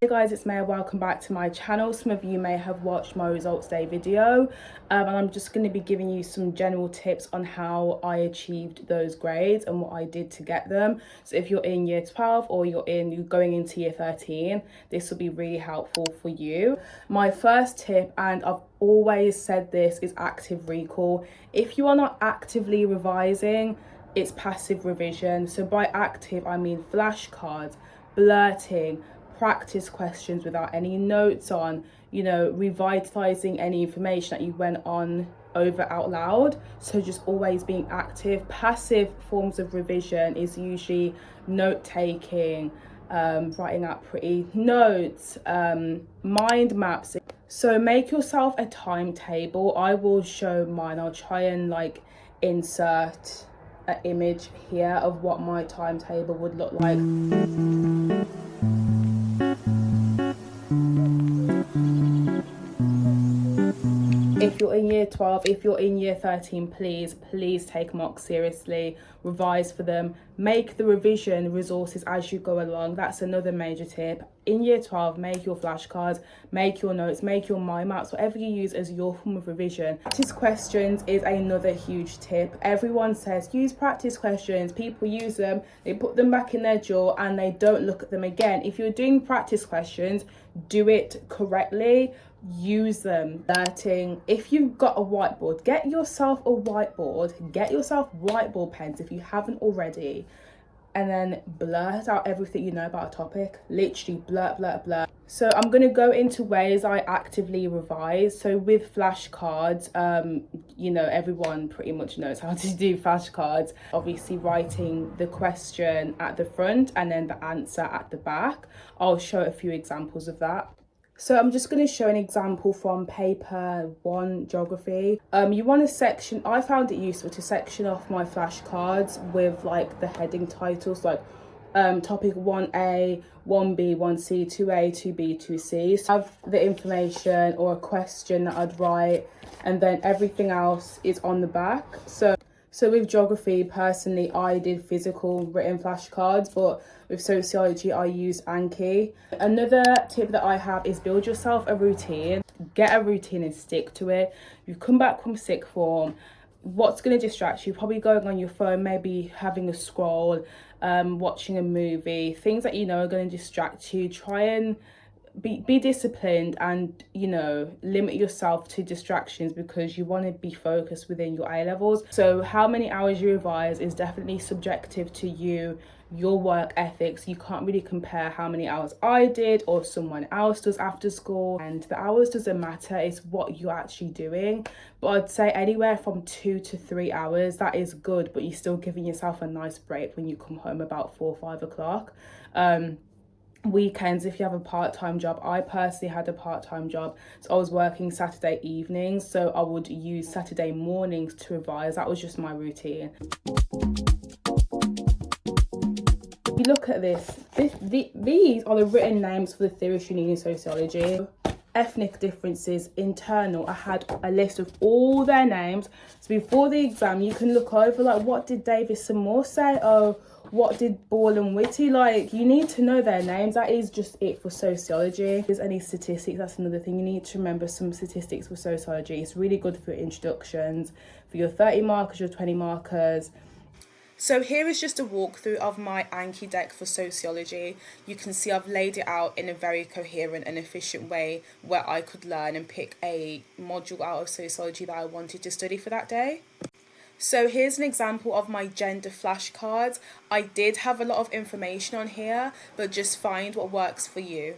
Hey guys, it's Maya. Welcome back to my channel. Some of you may have watched my results day video, and I'm just going to be giving you some general tips on how I achieved those grades and what I did to get them. So if you're in year 12 or you're going into year 13, this will be really helpful for you. My first tip, and I've always said this, is active recall. If you are not actively revising, it's passive revision. So by active, I mean flashcards, blurting, practice questions without any notes on, revitalizing any information that you went on over out loud. So just always being active. Passive forms of revision is usually note taking, writing out pretty notes, mind maps. So make yourself a timetable. I will show mine. I'll try and insert an image here of what my timetable would look like. If you're in year 12, if you're in year 13, please take mocks seriously, revise for them, make the revision resources as you go along. That's another major tip. In year 12, make your flashcards, make your notes, make your mind maps, whatever you use as your form of revision. Practice questions is another huge tip. Everyone says use practice questions, people use them, they put them back in their drawer and they don't look at them again. If you're doing practice questions, do it correctly. Use them. Learning. If you've got a whiteboard, get yourself a whiteboard, get yourself whiteboard pens if you haven't already, and then blurt out everything you know about a topic. Literally blurt. So I'm going to go into ways I actively revise. So with flashcards, everyone pretty much knows how to do flashcards. Obviously writing the question at the front and then the answer at the back. I'll show a few examples of that. So I'm just going to show an example from paper 1 geography. You want to section, I found it useful to section off my flashcards with the heading titles, topic 1A, 1B, 1C, 2A, 2B, 2C. So I have the information or a question that I'd write, and then everything else is on the back. So with geography, personally, I did physical written flashcards, but with sociology, I used Anki. Another tip that I have is build yourself a routine. Get a routine and stick to it. You come back from sixth form, what's going to distract you? Probably going on your phone, maybe having a scroll, watching a movie, things that are going to distract you. Try and be disciplined and limit yourself to distractions because you want to be focused within your A levels. So how many hours you revise is definitely subjective to you, your work ethics. You can't really compare how many hours I did or someone else does after school, and the hours doesn't matter, it's what you're actually doing. But I'd say anywhere from 2 to 3 hours, that is good, but you're still giving yourself a nice break when you come home about 4 or 5 o'clock. Weekends, if you have a part-time job, I personally had a part-time job, so I was working Saturday evenings, so I would use Saturday mornings to revise. That was just my routine. If you look at these are the written names for the theories you need in sociology. Ethnic differences, internal, I had a list of all their names. So before the exam, you can look over what did Davis and Moore say? Oh, what did Ball and Whitty you need to know their names. That is just it for sociology. If there's any statistics, that's another thing. You need to remember some statistics for sociology. It's really good for introductions, for your 30 markers, your 20 markers. So here is just a walkthrough of my Anki deck for sociology. You can see I've laid it out in a very coherent and efficient way where I could learn and pick a module out of sociology that I wanted to study for that day. So here's an example of my gender flashcards. I did have a lot of information on here, but just find what works for you.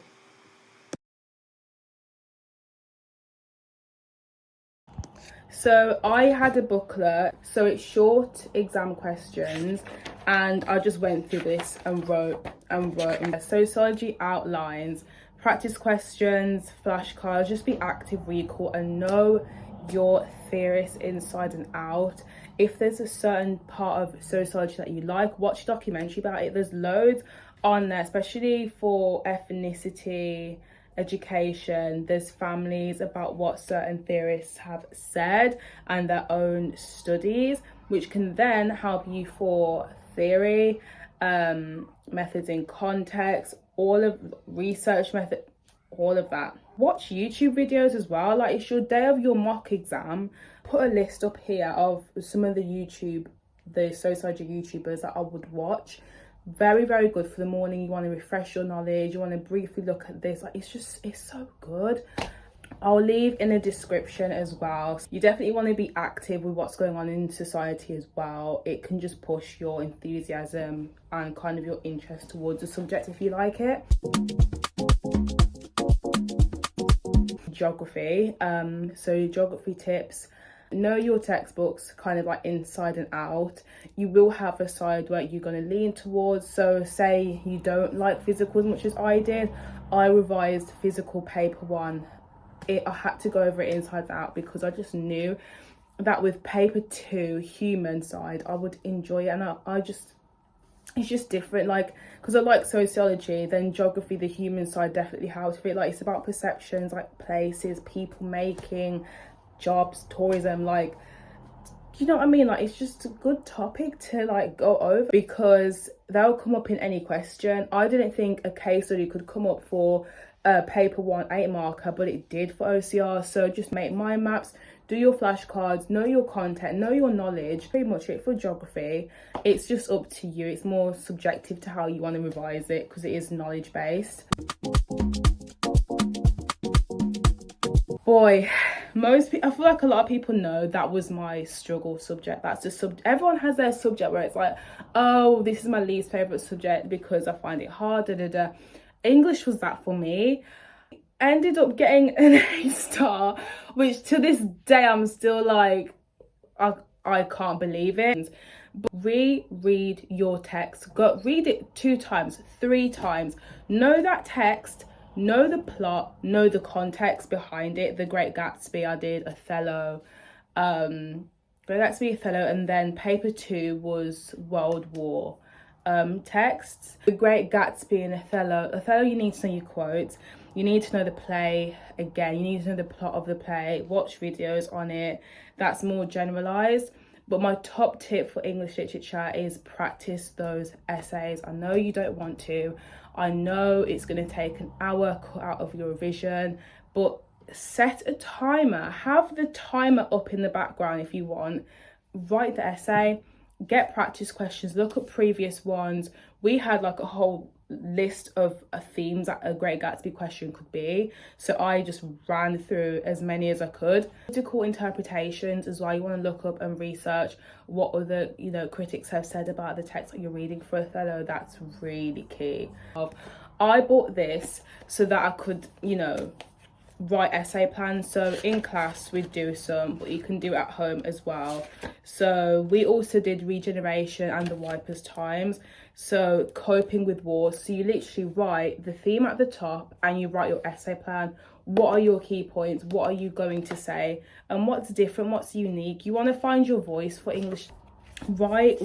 So I had a booklet, so it's short exam questions, and I just went through this and wrote in sociology outlines, practice questions, flashcards. Just be active recall and know your theorists inside and out. If there's a certain part of sociology that you like, watch a documentary about it. There's loads on there, especially for ethnicity, education. There's families about what certain theorists have said and their own studies, which can then help you for theory, methods in context, all of research method, all of that. Watch YouTube videos as well. Like, it's your day of your mock exam. Put a list up here of some of the sociology YouTubers that I would watch. Very, very good for the morning. You want to refresh your knowledge, you want to briefly look at this. Like, it's so good. I'll leave in the description as well. You definitely want to be active with what's going on in society as well. It can just push your enthusiasm and kind of your interest towards the subject if you like it. Geography. So geography tips. Know your textbooks kind of like inside and out. You will have a side where you're going to lean towards. So say you don't like physical as much as I did. I revised physical paper 1. I had to go over it inside and out because I just knew that with paper 2, human side, I would enjoy it. And it's just different, like, because I like sociology, then geography, the human side, definitely helps with it. Like, it's about perceptions, like places, people making, jobs, tourism, like, you know what I mean? Like, it's just a good topic to like go over because they'll come up in any question. I didn't think a case study could come up for paper 1 8 marker, but it did for OCR. So just make mind maps, do your flashcards, know your content, know your knowledge. Pretty much it for geography. It's just up to you. It's more subjective to how you want to revise it because it is knowledge based. Boy, I feel like a lot of people know that was my struggle subject. That's the everyone has their subject where it's like, oh, this is my least favorite subject because I find it hard. English was that for me. Ended up getting an A star, which to this day I'm still like, I can't believe it. But reread your text. Go read it 2 times, 3 times. Know that text, know the plot, know the context behind it. The Great Gatsby, I did Othello. Great Gatsby, Othello, and then paper 2 was World War texts. The Great Gatsby and Othello, you need to know your quotes. You need to know the play. Again, you need to know the plot of the play. Watch videos on it. That's more generalized. But my top tip for English literature is practice those essays. I know you don't want to. I know it's going to take an hour cut out of your revision, but set a timer. Have the timer up in the background if you want. Write the essay. Get practice questions, look at previous ones. We had like a whole list of themes that a Great Gatsby question could be. So I just ran through as many as I could. Critical interpretations as well. You want to look up and research what other, critics have said about the text that you're reading for Othello. That's really key. I bought this so that I could, write essay plans. So in class we do some, but you can do at home as well. So we also did regeneration and the Wipers times. So coping with war. So you literally write the theme at the top and you write your essay plan. What are your key points? What are you going to say? And what's different? What's unique? You want to find your voice for English. Write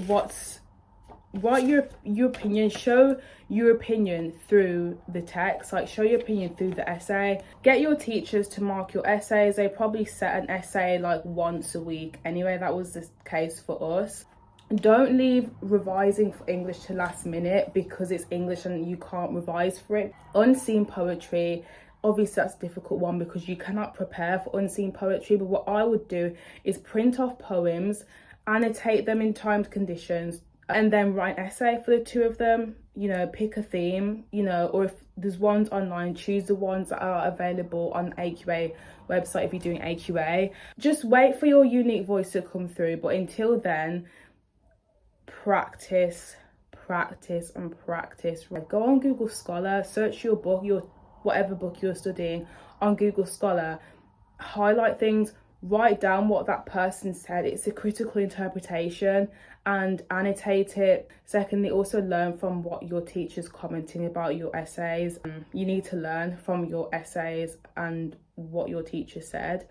your opinion. Show your opinion through the text. Like, show your opinion through the essay. Get your teachers to mark your essays. They probably set an essay like once a week anyway. That was the case for us. Don't leave revising for English to last minute because it's English and you can't revise for it. Unseen poetry, obviously that's a difficult one because you cannot prepare for unseen poetry. But what I would do is print off poems, annotate them in timed conditions, and then write an essay for the 2 of them. Pick a theme, or if there's ones online, choose the ones that are available on AQA website if you're doing AQA. Just wait for your unique voice to come through. But until then, practice and practice. Go on Google Scholar, search your book, whatever book you're studying on Google Scholar, highlight things, write down what that person said. It's a critical interpretation, and annotate it. Secondly, also learn from what your teacher's commenting about your essays. You need to learn from your essays and what your teacher said,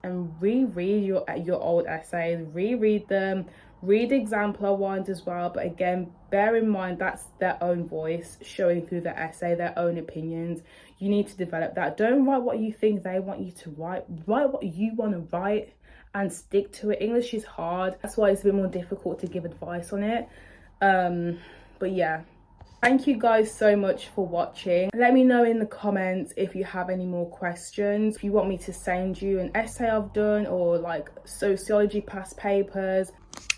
and reread your old essays. Reread them. Read exemplar ones as well, but again, bear in mind that's their own voice showing through the essay, their own opinions. You need to develop that. Don't write what you think they want you to write. Write what you want to write and stick to it. English is hard. That's why it's a bit more difficult to give advice on it. But yeah, Thank you guys so much for watching. Let me know in the comments if you have any more questions, if you want me to send you an essay I've done or like sociology past papers.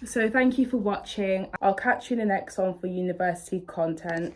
So thank you for watching. I'll catch you in the next one for university content.